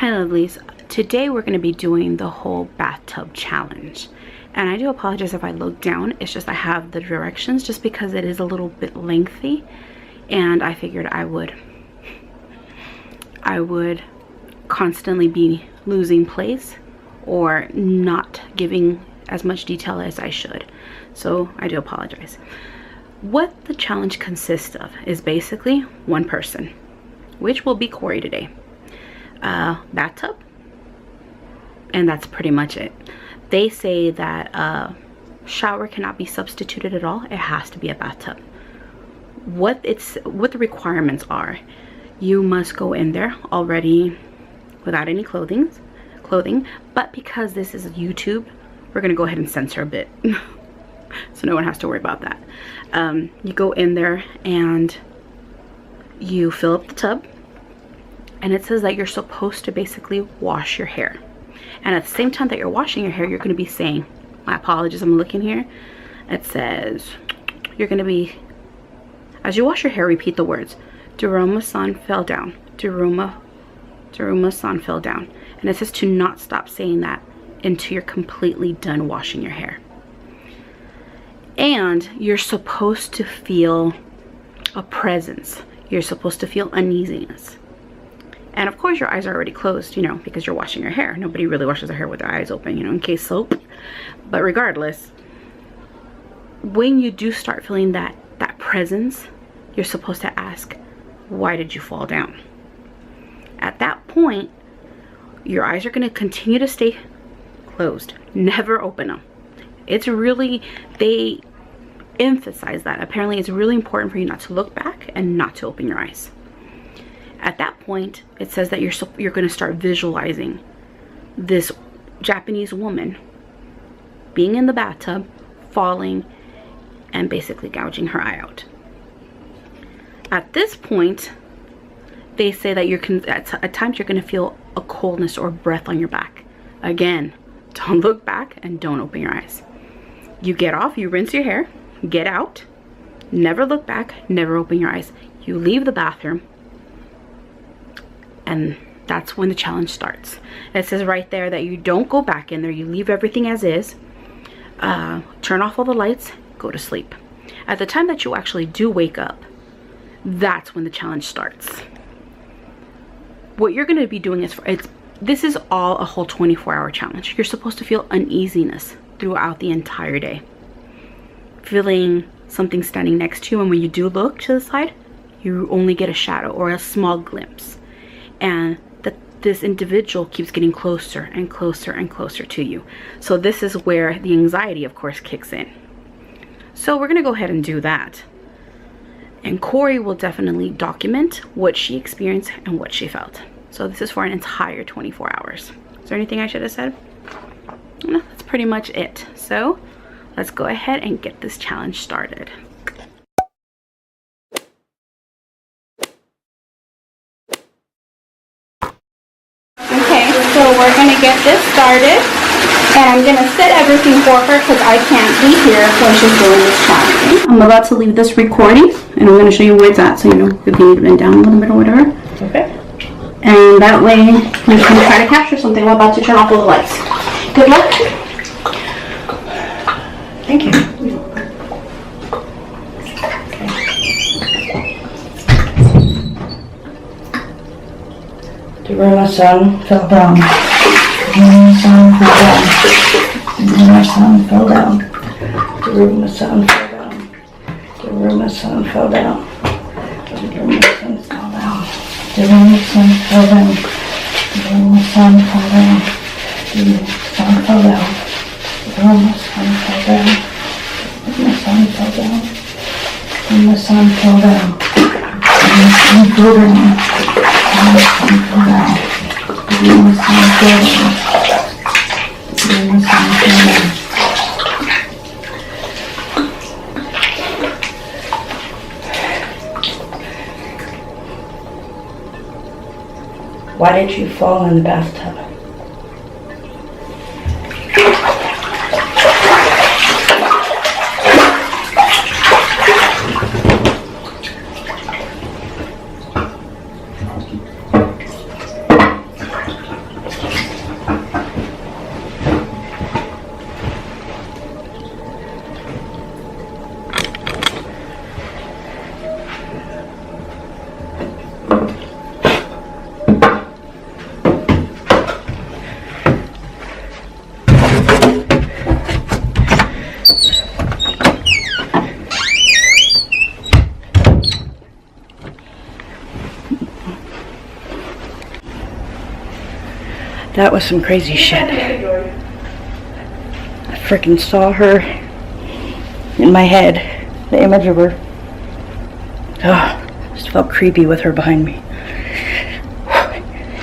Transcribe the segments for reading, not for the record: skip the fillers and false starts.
Hi lovelies, today we're going to be doing the whole bathtub challenge, and I do apologize if I look down. It's just I have the directions just because it is a little bit lengthy, and I figured I would constantly be losing place or not giving as much detail as I should, so I do apologize. What the challenge consists of is basically one person, which will be Corey today. Bathtub, and that's pretty much it. They say that shower cannot be substituted at all. It has to be a bathtub. What the requirements are: you must go in there already without any clothing, but because this is YouTube, we're gonna go ahead and censor a bit so no one has to worry about that. You go in there and you fill up the tub, and it says that you're supposed to basically wash your hair, and at the same time that you're washing your hair, you're going to be saying, my apologies, I'm looking here, it says you're going to be, as you wash your hair, repeat the words, daruma-san fell down, daruma-san fell down, and it says to not stop saying that until you're completely done washing your hair. And you're supposed to feel a presence. You're supposed to feel uneasiness. And of course your eyes are already closed, you know, because you're washing your hair. Nobody really washes their hair with their eyes open, you know, in case soap. But regardless, when you do start feeling that presence, you're supposed to ask, why did you fall down? At that point, your eyes are going to continue to stay closed. Never open them. It's really, they emphasize that. Apparently it's really important for you not to look back and not to open your eyes. At that point, it says that you're going to start visualizing this Japanese woman being in the bathtub, falling, and basically gouging her eye out. At this point, they say that at times you're going to feel a coldness or breath on your back. Again, don't look back and don't open your eyes. You get off, you rinse your hair, get out, never look back, never open your eyes. You leave the bathroom, and that's when the challenge starts. It says right there that you don't go back in there. You leave everything as is. Turn off all the lights, go to sleep. At the time that you actually do wake up, that's when the challenge starts. What you're going to be doing is, this is all a whole 24-hour challenge. You're supposed to feel uneasiness throughout the entire day. Feeling something standing next to you, and when you do look to the side, you only get a shadow or a small glimpse. And this individual keeps getting closer and closer and closer to you. So this is where the anxiety, of course, kicks in. So we're going to go ahead and do that. And Corey will definitely document what she experienced and what she felt. So this is for an entire 24 hours. Is there anything I should have said? No, that's pretty much it. So let's go ahead and get this challenge started. So we're going to get this started, and I'm going to set everything for her because I can't be here when she's doing this challenge. I'm about to leave this recording, and I'm going to show you where it's at, so you know if you need to bend down a little bit or whatever. Okay. And that way you can try to capture something. I'm about to turn off all the lights. Good luck. Thank you. Daruma-san fell down. Daruma-san fell down. Daruma-san fell down. Daruma-san fell down. Daruma-san fell down. Daruma-san fell down. Daruma-san fell down. Daruma-san fell down. Daruma-san fell down. Daruma-san fell down. Daruma-san fell down. Daruma-san fell down. Daruma-san fell down. Why did you fall in the bathtub? That was some crazy shit. I freaking saw her in my head. The image of her. Oh, just felt creepy with her behind me.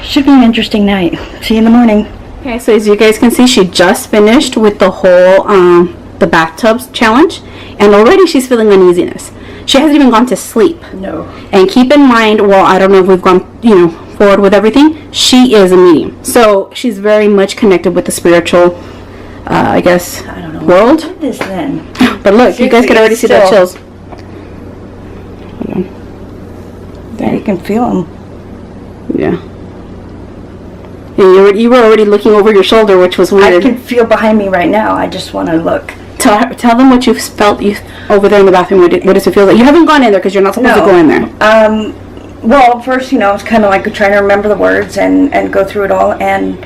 Should be an interesting night. See you in the morning. Okay, so as you guys can see, she just finished with the whole the bathtubs challenge, and already she's feeling uneasiness. She hasn't even gone to sleep. No. And keep in mind, well, I don't know if we've gone, forward with everything. She is a medium, so she's very much connected with the spiritual, I guess, I don't know world. what is this then? But look, you guys can already see the chills. Hold on. There, you can feel them. Yeah. And you were already looking over your shoulder, which was weird. I can feel behind me right now. I just want to look. Tell them what you felt over there in the bathroom. What does it feel like? You haven't gone in there because you're not supposed to go in there. Well, first, it's kind of like trying to remember the words and go through it all. And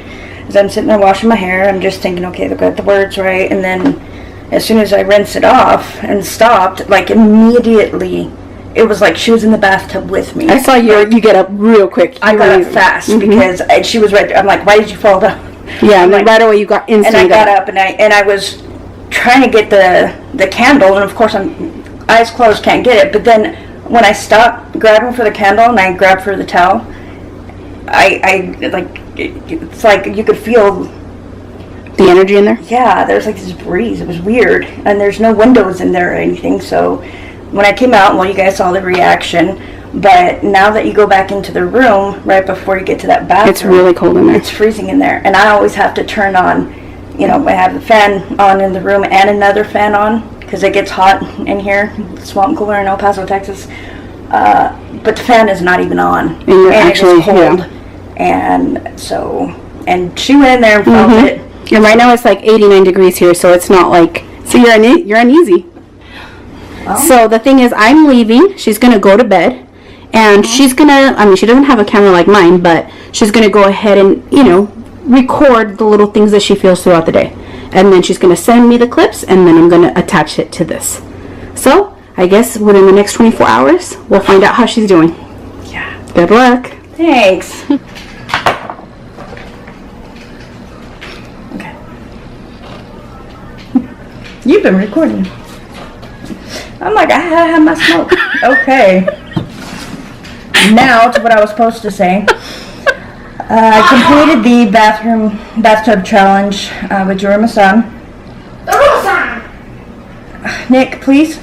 as I'm sitting there washing my hair, I'm just thinking, okay, I've got the words right. And then as soon as I rinsed it off and stopped, like immediately, it was like she was in the bathtub with me. I saw you get up real quick. I got up fast because she was right there. I'm like, why did you fall down? Yeah, and right away you got instantly. And I got up and I was trying to get the candle, and of course I'm eyes closed, can't get it. But then when I stopped grabbing for the candle and I grabbed for the towel, I like, it's like you could feel the energy in there. Yeah, there's like this breeze. It was weird, and there's no windows in there or anything. So when I came out, well, you guys saw the reaction. But now that you go back into the room right before you get to that bathroom, it's really cold in there. It's freezing in there, and I always have to turn on. I have the fan on in the room and another fan on because it gets hot in here, swamp cooler in El Paso, Texas. But the fan is not even on, and you're actually cold. Yeah. And she went in there and felt it. And right now it's like 89 degrees here, so it's not like. So you're uneasy. Oh. So the thing is, I'm leaving. She's gonna go to bed, and she's gonna. I mean, she doesn't have a camera like mine, but she's gonna go ahead and record the little things that she feels throughout the day, and then she's going to send me the clips, and then I'm going to attach it to this. So I guess within the next 24 hours we'll find out how she's doing. Yeah. Good luck. Thanks. Okay. You've been recording. I'm like, I have my smoke. Okay. Now to what I was supposed to say. I completed the bathtub challenge with daruma-san. Daruma-san! Nick, please.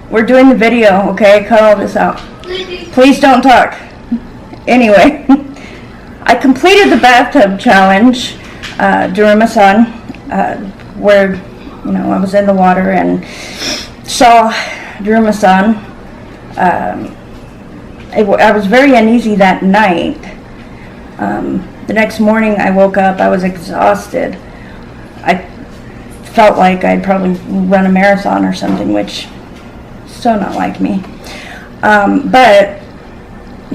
We're doing the video, okay? Cut all this out. Please don't talk. Anyway, I completed the bathtub challenge, daruma-san, where I was in the water and saw daruma-san. I was very uneasy that night. The next morning I woke up, I was exhausted. I felt like I'd probably run a marathon or something, which is so not like me.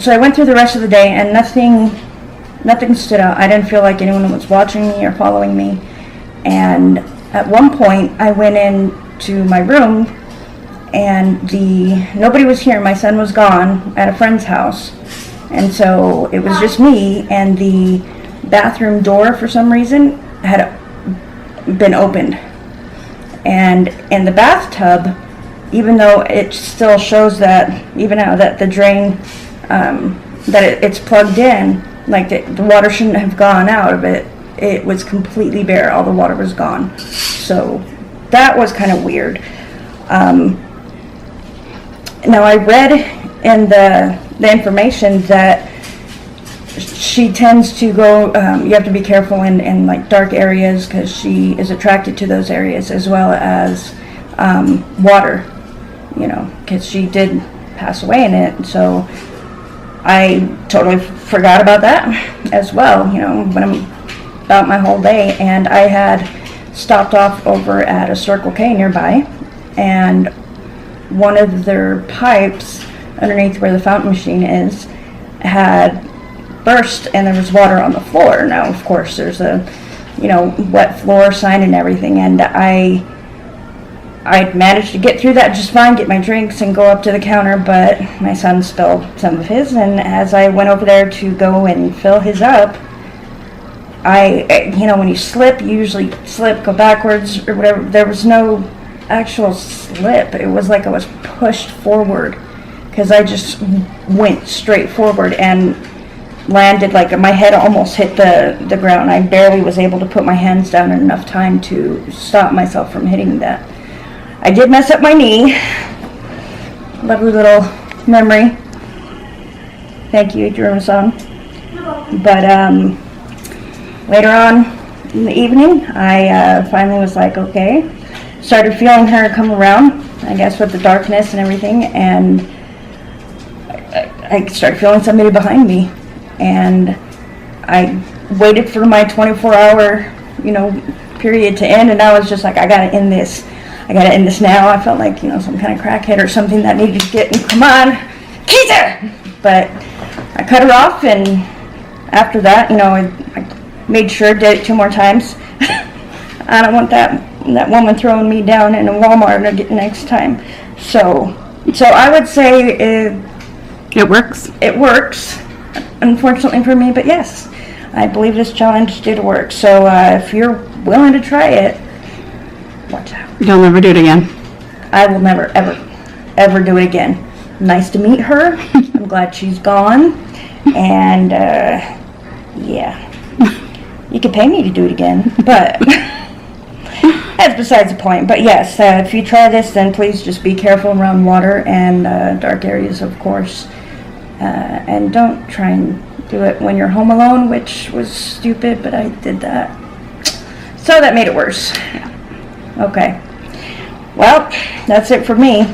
So I went through the rest of the day and nothing stood out. I didn't feel like anyone was watching me or following me. And at one point I went into my room and nobody was here. My son was gone at a friend's house. And so it was just me, and the bathroom door, for some reason, had been opened. And in the bathtub, even though it still shows that, even now that the drain, that it's plugged in, like the water shouldn't have gone out of it, it was completely bare. All the water was gone. So that was kind of weird. Now I read in the information that she tends to go, you have to be careful in like dark areas because she is attracted to those areas, as well as water, because she did pass away in it. So I totally forgot about that as well, when I'm about my whole day. And I had stopped off over at a Circle K nearby, and one of their pipes underneath where the fountain machine is had burst, and there was water on the floor. Now, of course, there's a wet floor sign and everything, and I managed to get through that just fine, get my drinks and go up to the counter, but my son spilled some of his, and as I went over there to go and fill his up, you know, when you slip, you usually slip, go backwards or whatever. There was no actual slip. It was like I was pushed forward because I just went straight forward and landed, like my head almost hit the ground. I barely was able to put my hands down in enough time to stop myself from hitting that. I did mess up my knee. Lovely little memory. Thank you, daruma-san. But later on in the evening, I finally was like, okay. Started feeling her come around, I guess with the darkness and everything, and I started feeling somebody behind me. And I waited for my 24-hour, you know, period to end, and I was just like, I gotta end this. I gotta end this now. I felt like, you know, some kind of crackhead or something that needed to get, come on, Keita! But I cut her off, and after that, you know, I made sure, did it 2 more times. I don't want that woman throwing me down in a Walmart next time. So I would say it works. It works, unfortunately for me, but yes, I believe this challenge did work. So if you're willing to try it, watch out. You'll never do it again. I will never, ever do it again. Nice to meet her. I'm glad she's gone. And yeah, you could pay me to do it again, but that's besides the point. But yes, if you try this, then please just be careful around water and dark areas, of course. And don't try and do it when you're home alone, which was stupid, but I did that. So that made it worse. Okay. Well, that's it for me.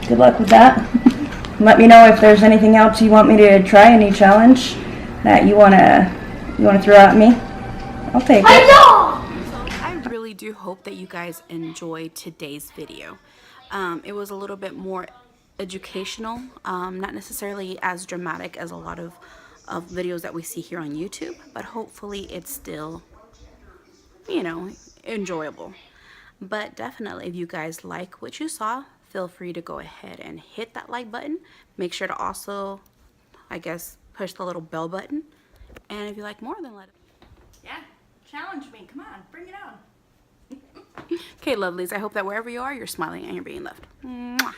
Good luck with that. Let me know if there's anything else you want me to try, any challenge that you wanna throw at me. I'll take it. I really do hope that you guys enjoyed today's video. It was a little bit more educational, not necessarily as dramatic as a lot of videos that we see here on YouTube, but hopefully it's still, you know, enjoyable. But definitely, if you guys like what you saw, feel free to go ahead and hit that like button. Make sure to also, I guess, push the little bell button. And if you like more, then let it. Yeah, challenge me. Come on, bring it on. Okay, lovelies, I hope that wherever you are, you're smiling and you're being loved. Mwah.